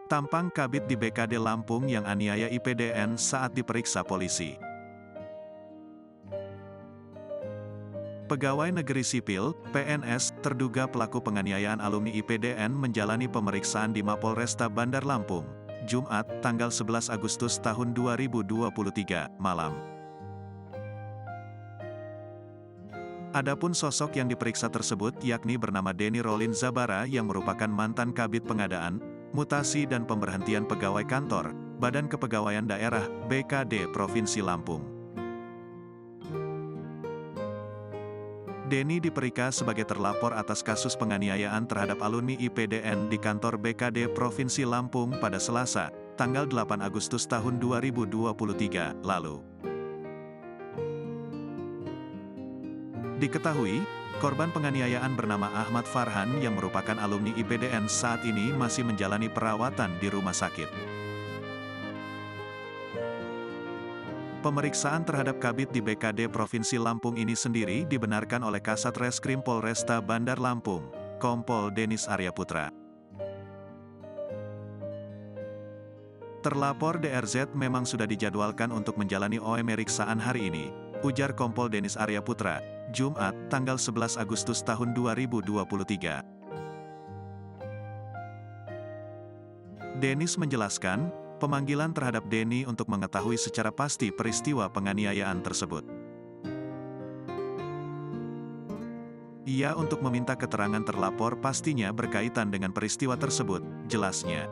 Tampang Kabid di BKD Lampung yang aniaya IPDN saat diperiksa polisi. Pegawai Negeri Sipil, PNS, terduga pelaku penganiayaan alumni IPDN menjalani pemeriksaan di Mapolresta Bandar Lampung, Jumat, tanggal 11 Agustus tahun 2023, malam. Adapun sosok yang diperiksa tersebut yakni bernama Denny Rolin Zabara yang merupakan mantan Kabid Pengadaan, Mutasi dan Pemberhentian Pegawai Kantor, Badan Kepegawaian Daerah, BKD Provinsi Lampung. Denny diperiksa sebagai terlapor atas kasus penganiayaan terhadap alumni IPDN di kantor BKD Provinsi Lampung pada Selasa, tanggal 8 Agustus tahun 2023, lalu. Diketahui, korban penganiayaan bernama Ahmad Farhan yang merupakan alumni IPDN saat ini masih menjalani perawatan di rumah sakit. Pemeriksaan terhadap Kabid di BKD Provinsi Lampung ini sendiri dibenarkan oleh Kasat Reskrim Polresta Bandar Lampung, Kompol Denis Arya Putra. Terlapor DRZ memang sudah dijadwalkan untuk menjalani pemeriksaan hari ini, ujar Kompol Denis Arya Putra, Jumat, tanggal 11 Agustus tahun 2023. Denis menjelaskan, pemanggilan terhadap Denny untuk mengetahui secara pasti peristiwa penganiayaan tersebut. Ia untuk meminta keterangan terlapor pastinya berkaitan dengan peristiwa tersebut, jelasnya.